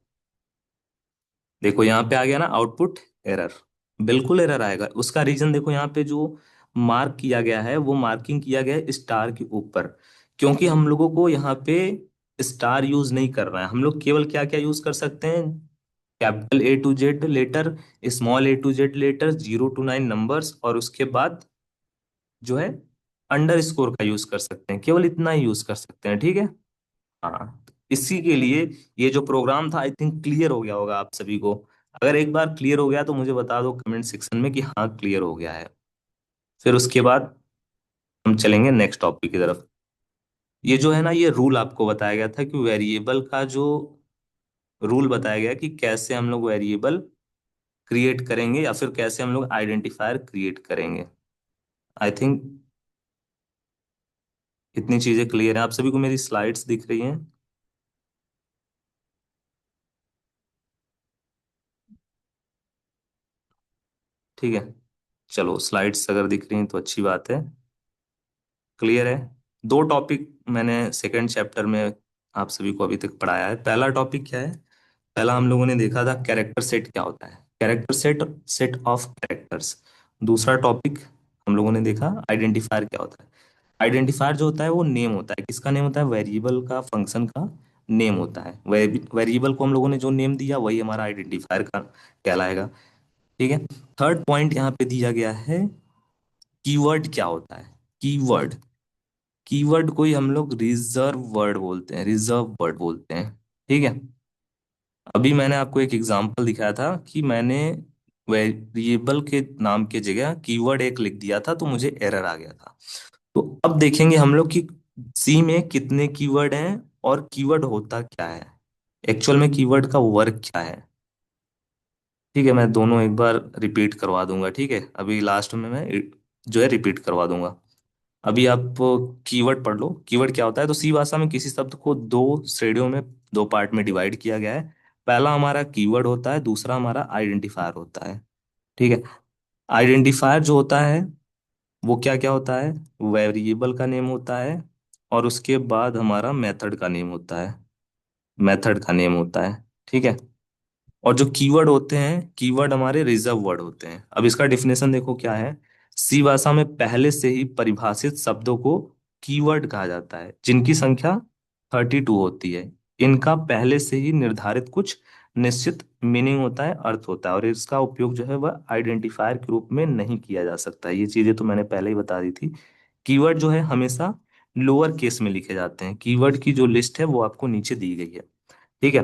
देखो यहाँ पे आ गया ना आउटपुट एरर, बिल्कुल एरर आएगा। उसका रीजन देखो, यहाँ पे जो मार्क किया गया है वो मार्किंग किया गया है स्टार के ऊपर, क्योंकि हम लोगों को यहाँ पे स्टार यूज नहीं करना है। हम लोग केवल क्या क्या यूज कर सकते हैं, capital A to Z letter, small A to Z letter, 0 to 9 numbers, और उसके बाद जो है अंडर स्कोर का यूज कर सकते हैं, केवल इतना ही यूज कर सकते हैं। ठीक है, हाँ, तो इसी के लिए ये जो प्रोग्राम था आई थिंक क्लियर हो गया होगा आप सभी को। अगर एक बार क्लियर हो गया तो मुझे बता दो कमेंट सेक्शन में कि हाँ क्लियर हो गया है। फिर उसके बाद हम चलेंगे नेक्स्ट टॉपिक की तरफ। ये जो है ना, ये रूल आपको बताया गया था कि वेरिएबल का जो रूल बताया गया कि कैसे हम लोग वेरिएबल क्रिएट करेंगे या फिर कैसे हम लोग आइडेंटिफायर क्रिएट करेंगे। आई थिंक इतनी चीजें क्लियर है, आप सभी को मेरी स्लाइड्स दिख रही हैं? ठीक है, चलो स्लाइड्स अगर दिख रही हैं तो अच्छी बात है, क्लियर है। दो टॉपिक मैंने सेकंड चैप्टर में आप सभी को अभी तक पढ़ाया है। पहला टॉपिक क्या है, पहला हम लोगों ने देखा था कैरेक्टर सेट क्या होता है, character set, set of characters. दूसरा टॉपिक हम लोगों ने देखा आइडेंटिफायर क्या होता है। आइडेंटिफायर जो होता है वो नेम होता है, किसका नेम होता है, वेरिएबल का, फंक्शन का नेम होता है। वेरिएबल को हम लोगों ने जो नेम दिया वही हमारा आइडेंटिफायर का कहलाएगा। ठीक है। थर्ड पॉइंट यहाँ पे दिया गया है, कीवर्ड क्या होता है। कीवर्ड, कीवर्ड को ही हम लोग रिजर्व वर्ड बोलते हैं, रिजर्व वर्ड बोलते हैं। ठीक है। अभी मैंने आपको एक एग्जांपल दिखाया था कि मैंने वेरिएबल के नाम के जगह कीवर्ड एक लिख दिया था तो मुझे एरर आ गया था। तो अब देखेंगे हम लोग कि सी में कितने कीवर्ड हैं और कीवर्ड होता क्या है, एक्चुअल में कीवर्ड का वर्क क्या है। ठीक है, मैं दोनों एक बार रिपीट करवा दूंगा। ठीक है, अभी लास्ट में मैं जो है रिपीट करवा दूंगा। अभी आप कीवर्ड पढ़ लो, कीवर्ड क्या होता है। तो सी भाषा में किसी शब्द को दो श्रेणियों में, दो पार्ट में डिवाइड किया गया है। पहला हमारा कीवर्ड होता है, दूसरा हमारा आइडेंटिफायर होता है। ठीक है। आइडेंटिफायर जो होता है वो क्या क्या होता है, वेरिएबल का नेम होता है, और उसके बाद हमारा मेथड का नेम होता है, मेथड का नेम होता है। ठीक है। और जो कीवर्ड होते हैं, कीवर्ड हमारे रिजर्व वर्ड होते हैं। अब इसका डिफिनेशन देखो क्या है। सी भाषा में पहले से ही परिभाषित शब्दों को कीवर्ड कहा जाता है, जिनकी संख्या 32 होती है। इनका पहले से ही निर्धारित कुछ निश्चित मीनिंग होता है, अर्थ होता है, और इसका उपयोग जो है वह आइडेंटिफायर के रूप में नहीं किया जा सकता। ये चीजें तो मैंने पहले ही बता दी थी। कीवर्ड जो है हमेशा लोअर केस में लिखे जाते हैं। कीवर्ड की जो लिस्ट है वो आपको नीचे दी गई है। ठीक है।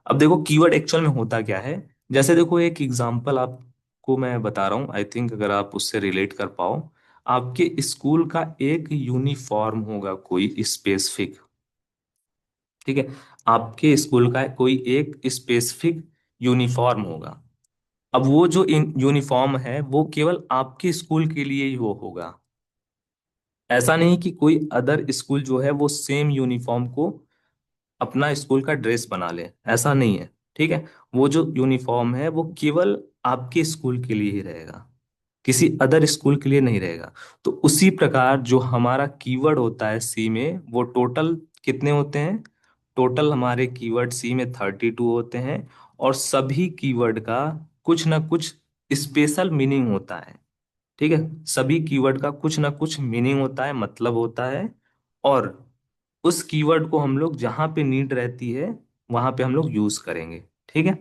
अब देखो कीवर्ड एक्चुअल में होता क्या है। जैसे देखो एक एग्जांपल आपको मैं बता रहा हूँ, आई थिंक अगर आप उससे रिलेट कर पाओ। आपके स्कूल का एक यूनिफॉर्म होगा कोई स्पेसिफिक। ठीक है। आपके स्कूल का कोई एक स्पेसिफिक यूनिफॉर्म होगा। अब वो जो यूनिफॉर्म है वो केवल आपके स्कूल के लिए ही वो होगा। ऐसा नहीं कि कोई अदर स्कूल जो है वो सेम यूनिफॉर्म को अपना स्कूल का ड्रेस बना ले, ऐसा नहीं है। ठीक है। वो जो यूनिफॉर्म है वो केवल आपके स्कूल के लिए ही रहेगा, किसी अदर स्कूल के लिए नहीं रहेगा। तो उसी प्रकार जो हमारा कीवर्ड होता है सी में, वो टोटल कितने होते हैं। टोटल हमारे कीवर्ड सी में 32 होते हैं, और सभी कीवर्ड का कुछ ना कुछ स्पेशल मीनिंग होता है। ठीक है। सभी कीवर्ड का कुछ ना कुछ मीनिंग होता है, मतलब होता है। और उस कीवर्ड को हम लोग जहां पे नीड रहती है वहां पे हम लोग यूज करेंगे। ठीक है।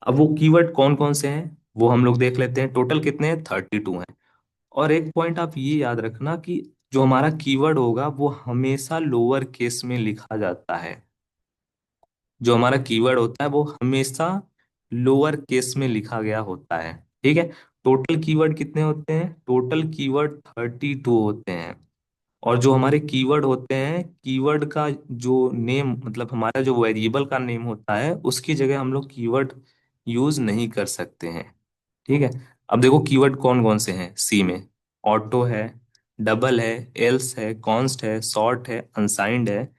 अब वो कीवर्ड कौन कौन से हैं वो हम लोग देख लेते हैं। टोटल कितने हैं, 32 हैं। और एक पॉइंट आप ये याद रखना कि जो हमारा कीवर्ड होगा वो हमेशा लोअर केस में लिखा जाता है। जो हमारा कीवर्ड होता है वो हमेशा लोअर केस में लिखा गया होता है। ठीक है। टोटल कीवर्ड कितने होते हैं, टोटल कीवर्ड 32 होते हैं। और जो हमारे कीवर्ड होते हैं, कीवर्ड का जो नेम, मतलब हमारा जो वेरिएबल का नेम होता है उसकी जगह हम लोग कीवर्ड यूज नहीं कर सकते हैं। ठीक है। अब देखो कीवर्ड कौन कौन से हैं सी में। ऑटो है, डबल है, एल्स है, कॉन्स्ट है, शॉर्ट है, अनसाइंड है,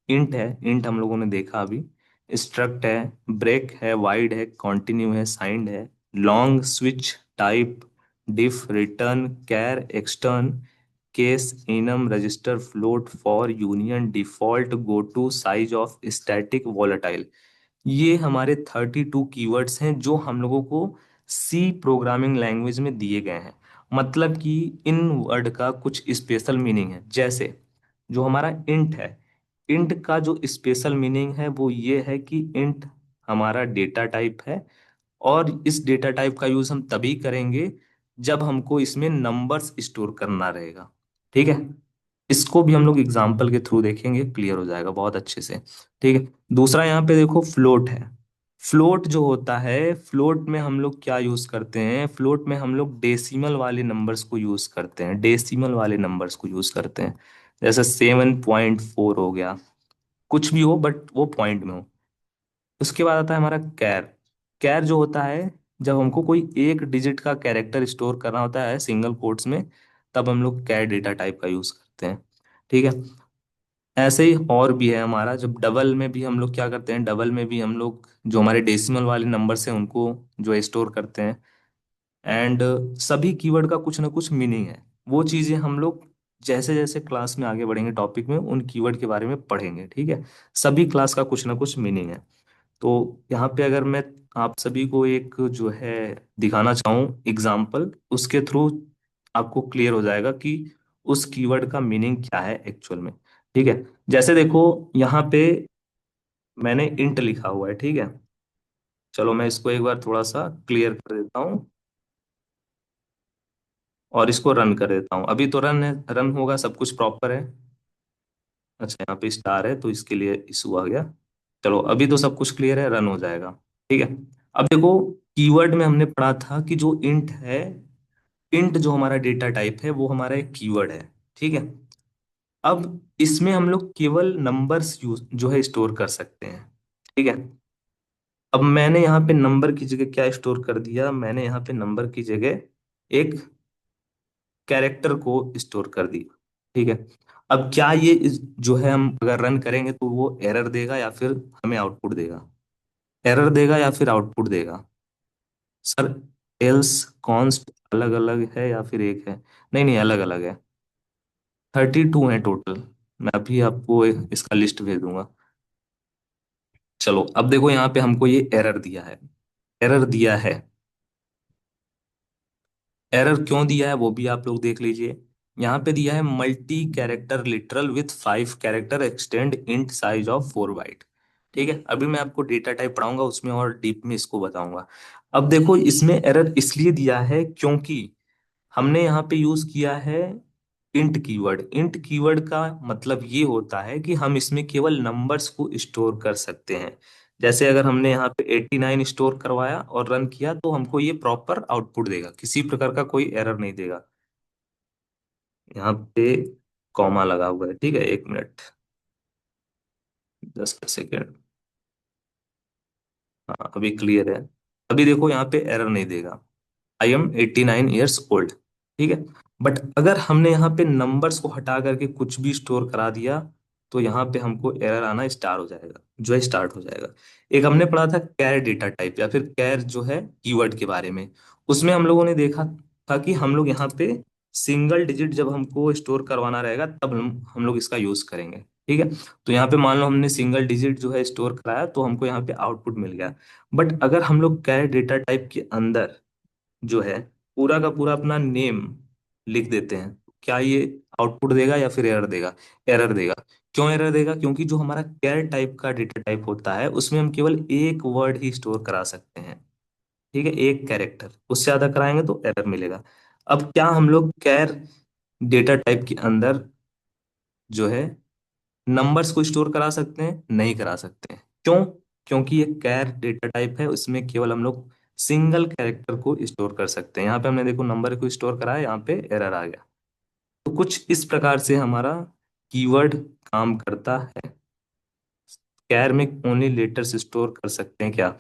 इंट हम लोगों ने देखा अभी। स्ट्रक्ट है, ब्रेक है, वाइड है, कॉन्टिन्यू है, साइंड है, long, switch, typedef, return, char, extern, case, enum, register, float, for, union, default, goto, sizeof, static, volatile. ये हमारे 32 कीवर्ड्स हैं जो हम लोगों को सी प्रोग्रामिंग लैंग्वेज में दिए गए हैं। मतलब कि इन वर्ड का कुछ स्पेशल मीनिंग है। जैसे जो हमारा इंट है, इंट का जो स्पेशल मीनिंग है वो ये है कि इंट हमारा डेटा टाइप है, और इस डेटा टाइप का यूज हम तभी करेंगे जब हमको इसमें नंबर्स स्टोर करना रहेगा। ठीक है। इसको भी हम लोग एग्जाम्पल के थ्रू देखेंगे, क्लियर हो जाएगा बहुत अच्छे से। ठीक है। दूसरा यहाँ पे देखो फ्लोट है। फ्लोट जो होता है, फ्लोट में हम लोग क्या यूज करते हैं, फ्लोट में हम लोग डेसिमल वाले नंबर्स को यूज करते हैं, डेसिमल वाले नंबर्स को यूज करते हैं। जैसे 7.4 हो गया, कुछ भी हो बट वो पॉइंट में हो। उसके बाद आता है हमारा कैर। कैर जो होता है, जब हमको कोई एक डिजिट का कैरेक्टर स्टोर करना होता है सिंगल कोट्स में, तब हम लोग कैर डेटा टाइप का यूज करते हैं। ठीक है। ऐसे ही और भी है हमारा, जब डबल में भी हम लोग क्या करते हैं, डबल में भी हम लोग जो हमारे डेसिमल वाले नंबर से उनको जो स्टोर करते हैं। एंड सभी कीवर्ड का कुछ ना कुछ मीनिंग है। वो चीजें हम लोग जैसे जैसे क्लास में आगे बढ़ेंगे टॉपिक में उन कीवर्ड के बारे में पढ़ेंगे। ठीक है। सभी क्लास का कुछ ना कुछ मीनिंग है। तो यहाँ पे अगर मैं आप सभी को एक जो है दिखाना चाहूँ एग्जाम्पल, उसके थ्रू आपको क्लियर हो जाएगा कि उस कीवर्ड का मीनिंग क्या है एक्चुअल में। ठीक है। जैसे देखो यहाँ पे मैंने इंट लिखा हुआ है, ठीक है। चलो मैं इसको एक बार थोड़ा सा क्लियर कर देता हूँ और इसको रन कर देता हूँ। अभी तो रन है, रन होगा, सब कुछ प्रॉपर है। अच्छा यहाँ पे स्टार है तो इसके लिए इशू आ गया। चलो अभी तो सब कुछ क्लियर है, रन हो जाएगा। ठीक है। अब देखो, कीवर्ड में हमने पढ़ा था कि जो इंट है, इंट जो हमारा डेटा टाइप है वो हमारा एक कीवर्ड है। ठीक है। अब इसमें हम लोग केवल नंबर्स यूज जो है स्टोर कर सकते हैं। ठीक है। अब मैंने यहाँ पे नंबर की जगह क्या स्टोर कर दिया, मैंने यहाँ पे नंबर की जगह एक कैरेक्टर को स्टोर कर दिया। ठीक है। अब क्या ये जो है हम अगर रन करेंगे तो वो एरर देगा या फिर हमें आउटपुट देगा? एरर देगा या फिर आउटपुट देगा? सर, एल्स कॉन्स्ट अलग अलग है या फिर एक है? नहीं नहीं, अलग अलग है। 32 है टोटल। मैं अभी आपको इसका लिस्ट भेज दूंगा। चलो अब देखो, यहाँ पे हमको ये एरर दिया है। एरर दिया है। एरर क्यों दिया है वो भी आप लोग देख लीजिए। यहाँ पे दिया है multi character literal with 5 character extend int size of 4 byte. ठीक है। अभी मैं आपको डेटा टाइप पढ़ाऊंगा, उसमें और डीप में इसको बताऊंगा। अब देखो, इसमें एरर इसलिए दिया है क्योंकि हमने यहाँ पे यूज किया है इंट कीवर्ड। इंट कीवर्ड का मतलब ये होता है कि हम इसमें केवल नंबर्स को स्टोर कर सकते हैं। जैसे अगर हमने यहाँ पे 89 स्टोर करवाया और रन किया तो हमको ये प्रॉपर आउटपुट देगा, किसी प्रकार का कोई एरर नहीं देगा। यहाँ पे कॉमा लगा हुआ है, ठीक है, 1 मिनट, 10 सेकेंड। हाँ अभी क्लियर है। अभी देखो यहाँ पे एरर नहीं देगा। I am 89 years old. ठीक है। बट अगर हमने यहाँ पे नंबर्स को हटा करके कुछ भी स्टोर करा दिया तो यहाँ पे हमको एरर आना स्टार्ट हो जाएगा, जो है स्टार्ट हो जाएगा। एक हमने पढ़ा था कैर डेटा टाइप या फिर कैर जो है कीवर्ड के बारे में। उसमें हम लोगों ने देखा था कि हम लोग यहाँ पे सिंगल डिजिट जब हमको स्टोर करवाना रहेगा तब हम लोग इसका यूज करेंगे। ठीक है। तो यहाँ पे मान लो हमने सिंगल डिजिट जो है स्टोर कराया तो हमको यहाँ पे आउटपुट मिल गया। बट अगर हम लोग कैर डेटा टाइप के अंदर जो है पूरा का पूरा अपना नेम लिख देते हैं, क्या ये आउटपुट देगा या फिर एरर देगा? एरर देगा। क्यों एरर देगा? क्योंकि जो हमारा कैर टाइप का डेटा टाइप होता है उसमें हम केवल एक वर्ड ही स्टोर करा सकते हैं। ठीक है, एक कैरेक्टर, उससे ज्यादा कराएंगे तो एरर मिलेगा। अब क्या हम लोग कैर डेटा टाइप के अंदर जो है नंबर्स को स्टोर करा सकते हैं? नहीं करा सकते हैं। क्यों? क्योंकि ये कैर डेटा टाइप है, उसमें केवल हम लोग सिंगल कैरेक्टर को स्टोर कर सकते हैं। यहाँ पे हमने देखो नंबर को स्टोर कराया, यहाँ पे एरर आ गया। तो कुछ इस प्रकार से हमारा कीवर्ड काम करता है। कैर में ओनली लेटर्स स्टोर कर सकते हैं क्या?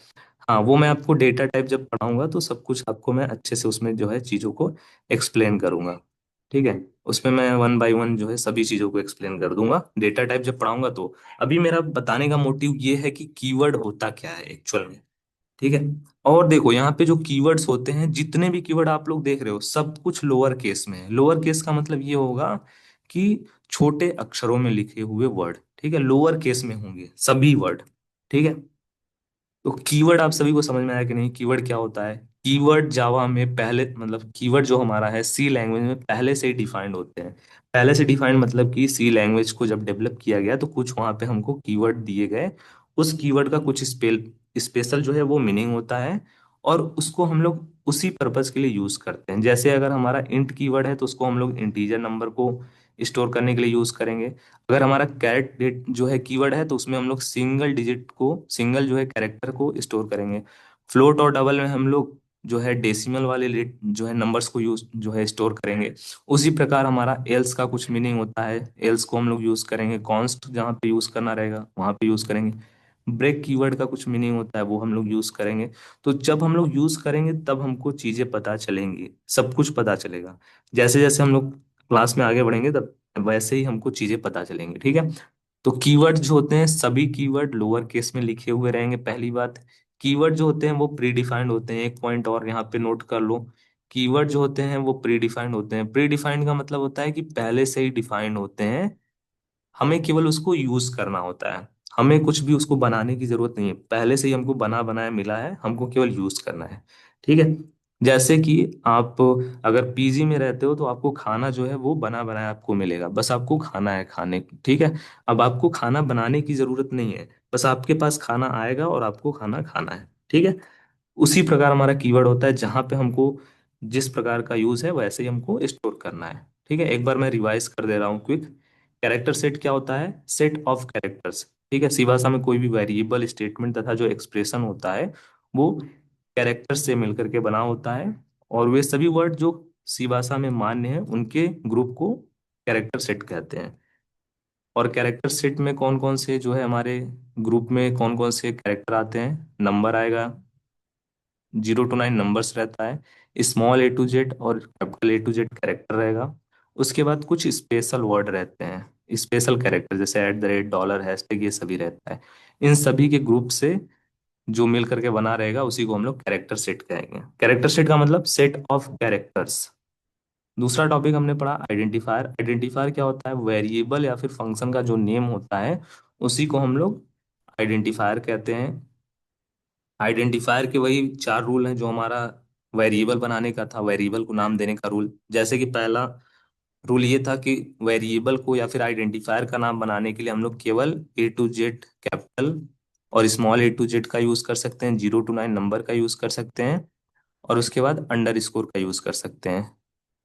हाँ, वो मैं आपको डेटा टाइप जब पढ़ाऊंगा तो सब कुछ आपको मैं अच्छे से उसमें जो है चीजों को एक्सप्लेन करूंगा। ठीक है। उसमें मैं वन बाय वन जो है सभी चीजों को एक्सप्लेन कर दूंगा डेटा टाइप जब पढ़ाऊंगा तो। अभी मेरा बताने का मोटिव ये है कि कीवर्ड होता क्या है एक्चुअल में। ठीक है। और देखो यहाँ पे जो कीवर्ड्स होते हैं, जितने भी कीवर्ड आप लोग देख रहे हो सब कुछ लोअर केस में है। लोअर केस का मतलब ये होगा कि छोटे अक्षरों में लिखे हुए वर्ड। ठीक है, लोअर केस में होंगे सभी वर्ड। ठीक है। तो कीवर्ड आप सभी को समझ में आया कि नहीं? कीवर्ड क्या होता है? कीवर्ड जावा में पहले, मतलब कीवर्ड जो हमारा है सी लैंग्वेज में पहले से ही डिफाइंड होते हैं। पहले से डिफाइंड मतलब कि सी लैंग्वेज को जब डेवलप किया गया तो कुछ वहां पे हमको कीवर्ड दिए गए। उस कीवर्ड का कुछ स्पेशल जो है वो मीनिंग होता है और उसको हम लोग उसी पर्पज के लिए यूज करते हैं। जैसे अगर हमारा इंट कीवर्ड है तो उसको हम लोग इंटीजर नंबर को स्टोर करने के लिए यूज करेंगे। अगर हमारा कैरेट डेट जो है कीवर्ड है तो उसमें हम लोग सिंगल डिजिट को, सिंगल जो है कैरेक्टर को स्टोर करेंगे। फ्लोट और डबल में हम लोग जो है डेसिमल वाले जो है नंबर्स को यूज जो है स्टोर करेंगे। उसी प्रकार हमारा एल्स का कुछ मीनिंग होता है, एल्स को हम लोग यूज करेंगे। कॉन्स्ट जहाँ पे यूज करना रहेगा वहां पे यूज करेंगे। ब्रेक कीवर्ड का कुछ मीनिंग होता है, वो हम लोग यूज करेंगे। तो जब हम लोग यूज करेंगे तब हमको चीजें पता चलेंगी, सब कुछ पता चलेगा। जैसे जैसे हम लोग क्लास में आगे बढ़ेंगे तब वैसे ही हमको चीजें पता चलेंगी। ठीक है। तो कीवर्ड जो होते हैं सभी कीवर्ड लोअर केस में लिखे हुए रहेंगे, पहली बात। कीवर्ड जो होते हैं वो प्री डिफाइंड होते हैं, एक पॉइंट और यहाँ पे नोट कर लो। कीवर्ड जो होते हैं वो प्री डिफाइंड होते हैं। प्री डिफाइंड का मतलब होता है कि पहले से ही डिफाइंड होते हैं, हमें केवल उसको यूज करना होता है। हमें कुछ भी उसको बनाने की जरूरत नहीं है, पहले से ही हमको बना बनाया मिला है, हमको केवल यूज करना है। ठीक है। जैसे कि आप अगर पीजी में रहते हो तो आपको खाना जो है वो बना बनाया आपको मिलेगा, बस आपको खाना है खाने। ठीक है। अब आपको खाना बनाने की जरूरत नहीं है, बस आपके पास खाना आएगा और आपको खाना खाना है, ठीक है। उसी प्रकार हमारा कीवर्ड होता है, जहां पे हमको जिस प्रकार का यूज है वैसे ही हमको स्टोर करना है, ठीक है। एक बार मैं रिवाइज कर दे रहा हूँ क्विक। कैरेक्टर सेट क्या होता है? सेट ऑफ कैरेक्टर्स, ठीक है। सी भाषा में कोई भी वेरिएबल, स्टेटमेंट तथा जो एक्सप्रेशन होता है वो कैरेक्टर से मिलकर के बना होता है। और वे सभी वर्ड जो सी भाषा में मान्य है उनके ग्रुप को कैरेक्टर सेट कहते हैं। और कैरेक्टर सेट में कौन कौन से जो है हमारे ग्रुप में कौन कौन से कैरेक्टर आते हैं? नंबर आएगा, 0 to 9 नंबर्स रहता है, स्मॉल A to Z और capital A to Z character रहेगा। उसके बाद कुछ स्पेशल वर्ड रहते हैं, स्पेशल कैरेक्टर, जैसे @ डॉलर, हैशटैग, ये सभी रहता है। इन सभी के ग्रुप से जो मिल करके बना रहेगा उसी को हम लोग कैरेक्टर सेट कहेंगे। कैरेक्टर सेट का मतलब सेट ऑफ कैरेक्टर्स। दूसरा टॉपिक हमने पढ़ा आइडेंटिफायर। आइडेंटिफायर क्या होता है? वेरिएबल या फिर फंक्शन का जो नेम होता है उसी को हम लोग आइडेंटिफायर कहते हैं। आइडेंटिफायर के वही 4 रूल हैं जो हमारा वेरिएबल बनाने का था, वेरिएबल को नाम देने का रूल। जैसे कि पहला रूल ये था कि वेरिएबल को या फिर आइडेंटिफायर का नाम बनाने के लिए हम लोग केवल A to Z कैपिटल और स्मॉल A to Z का यूज कर सकते हैं, 0 to 9 नंबर का यूज कर सकते हैं, और उसके बाद अंडरस्कोर का यूज कर सकते हैं।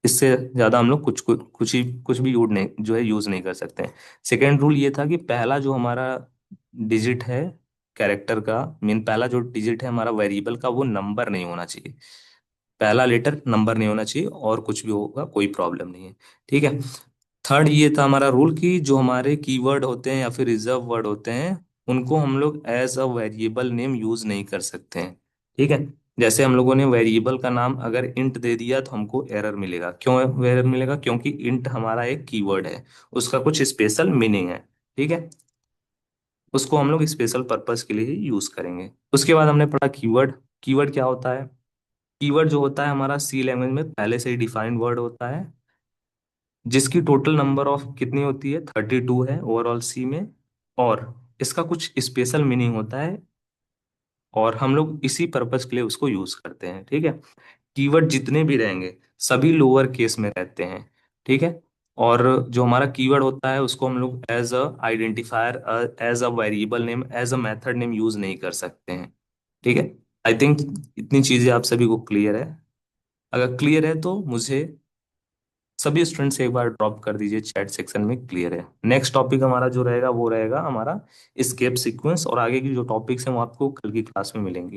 इससे ज्यादा हम लोग कुछ भी यूज नहीं, जो है यूज नहीं कर सकते हैं। सेकेंड रूल ये था कि पहला जो हमारा डिजिट है कैरेक्टर का, मीन पहला जो डिजिट है हमारा वेरिएबल का, वो नंबर नहीं होना चाहिए। पहला लेटर नंबर नहीं होना चाहिए, और कुछ भी होगा कोई प्रॉब्लम नहीं है, ठीक है। थर्ड ये था हमारा रूल कि जो हमारे कीवर्ड होते हैं या फिर रिजर्व वर्ड होते हैं उनको हम लोग as a variable name use नहीं कर सकते हैं, ठीक है। जैसे हम लोगों ने वेरिएबल का नाम अगर इंट दे दिया तो हमको एरर मिलेगा। क्यों एरर मिलेगा? क्योंकि इंट हमारा एक कीवर्ड है, उसका कुछ स्पेशल मीनिंग है, ठीक है। उसको हम लोग स्पेशल पर्पस के लिए ही यूज करेंगे। उसके बाद हमने पढ़ा कीवर्ड। कीवर्ड क्या होता है? कीवर्ड जो होता है हमारा सी लैंग्वेज में पहले से ही डिफाइंड वर्ड होता है, जिसकी टोटल नंबर ऑफ कितनी होती है? 32 है ओवरऑल सी में। और इसका कुछ स्पेशल मीनिंग होता है, और हम लोग इसी पर्पस के लिए उसको यूज करते हैं, ठीक है। कीवर्ड जितने भी रहेंगे सभी लोअर केस में रहते हैं, ठीक है। और जो हमारा कीवर्ड होता है उसको हम लोग as a identifier, as a variable name, as a method name use नहीं कर सकते हैं, ठीक है। आई थिंक इतनी चीजें आप सभी को क्लियर है। अगर क्लियर है तो मुझे सभी स्टूडेंट से एक बार ड्रॉप कर दीजिए चैट सेक्शन में, क्लियर है। नेक्स्ट टॉपिक हमारा जो रहेगा वो रहेगा हमारा स्केप सीक्वेंस, और आगे की जो टॉपिक्स हैं वो आपको कल की क्लास में मिलेंगी।